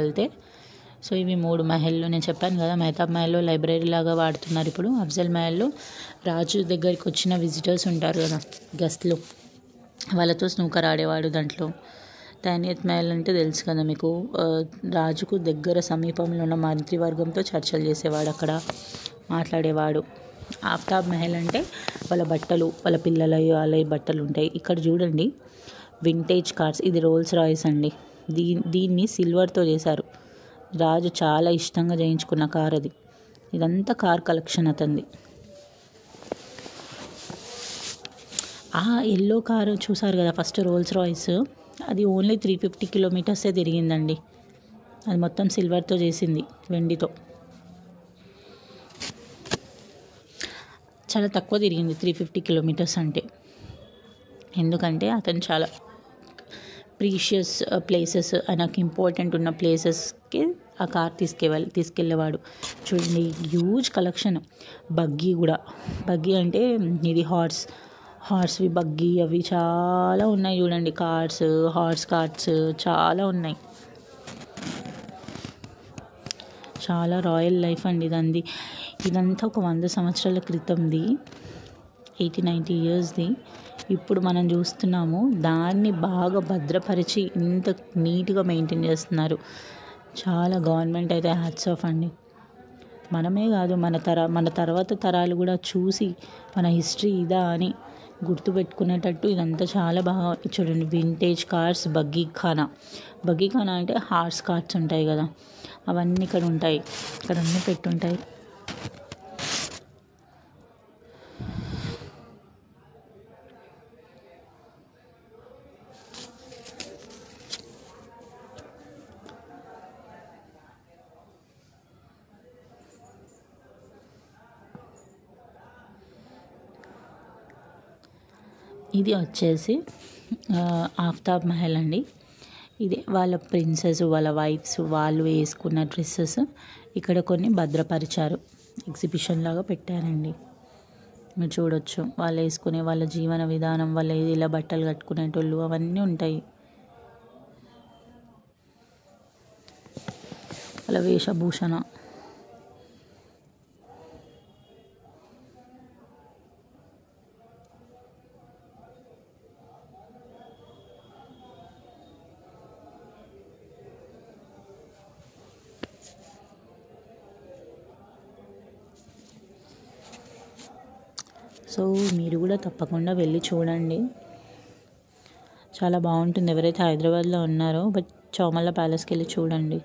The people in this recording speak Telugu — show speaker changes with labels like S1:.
S1: వెళ్తే. సో ఇవి 3 మహల్లు. నేను చెప్పాను కదా, మెహతాబ్ మహల్లో లైబ్రరీ లాగా వాడుతున్నారు ఇప్పుడు. అఫ్జల్ మహల్లో రాజు దగ్గరికి వచ్చిన విజిటర్స్ ఉంటారు కదా, గెస్ట్లు, వాళ్ళతో స్నూకర్ ఆడేవాడు దాంట్లో. తైనియత్ మహల్ అంటే తెలుసు కదా మీకు, రాజుకు దగ్గర సమీపంలో ఉన్న మంత్రివర్గంతో చర్చలు చేసేవాడు, అక్కడ మాట్లాడేవాడు. ఆఫ్తాబ్ మహల్ అంటే వాళ్ళ బట్టలు, వాళ్ళ పిల్లల వాళ్ళ బట్టలు ఉంటాయి. ఇక్కడ చూడండి వింటేజ్ కార్స్, ఇది రోల్స్ రాయిస్ అండి. దీన్ని సిల్వర్తో చేశారు. రాజు చాలా ఇష్టంగా చేయించుకున్న కార్ అది. ఇదంతా కార్ కలెక్షన్ అతనిది. ఎల్లో కారు చూసారు కదా ఫస్ట్, రోల్స్ రాయిస్, అది ఓన్లీ 350 కిలోమీటర్సే తిరిగిందండి. అది మొత్తం సిల్వర్తో చేసింది, వెండితో. చాలా తక్కువ తిరిగింది 350 కిలోమీటర్స్ అంటే. ఎందుకంటే అతను చాలా ప్రీషియస్ ప్లేసెస్, నాకు ఇంపార్టెంట్ ఉన్న ప్లేసెస్కి ఆ కార్ తీసుకెళ్ళేవాడు. చూడండి హ్యూజ్ కలెక్షన్. బగ్గీ కూడా, బగ్గీ అంటే ఇది హార్స్వి బగ్గీ, అవి చాలా ఉన్నాయి చూడండి. కార్స్, హార్స్ కార్ట్స్ చాలా ఉన్నాయి. చాలా రాయల్ లైఫ్ అండి ఇదంతా ఒక 100 సంవత్సరాల క్రితంది, 80-90 ఇయర్స్ది. ఇప్పుడు మనం చూస్తున్నాము, దాన్ని బాగా భద్రపరిచి ఇంత నీట్గా మెయింటైన్ చేస్తున్నారు. చాలా గవర్నమెంట్ అయితే హ్యాట్స్ ఆఫ్ అండి. మనమే కాదు, మన తర్వాత తరాలు కూడా చూసి మన హిస్టరీ ఇదా అని గుర్తుపెట్టుకునేటట్టు ఇదంతా చాలా బాగా. చూడండి వింటేజ్ కార్స్, బగ్గీ ఖానా అంటే హార్స్ కార్ట్స్ ఉంటాయి కదా, అవన్నీ ఇక్కడ ఉంటాయి. ఇక్కడ అన్నీ పెట్టుంటాయి. ఇది వచ్చేసి ఆఫ్తాబ్ మహల్ అండి. ఇది వాళ్ళ ప్రిన్సెస్, వాళ్ళ వైఫ్స్, వాళ్ళు వేసుకున్న డ్రెస్సెస్ ఇక్కడ కొన్ని భద్రపరిచారు, ఎగ్జిబిషన్ లాగా పెట్టారండి. మీరు చూడొచ్చు వాళ్ళు వేసుకునే వాళ్ళ జీవన విధానం, వాళ్ళు ఇలా బట్టలు కట్టుకునేటోళ్ళు, అవన్నీ ఉంటాయి. వాళ్ళ వేషభూషణ. సో మీరు కూడా తప్పకుండా వెళ్ళి చూడండి, చాలా బాగుంటుంది. ఎవరైతే హైదరాబాద్లో ఉన్నారో బట్ చౌమల్ల ప్యాలెస్కి వెళ్ళి చూడండి.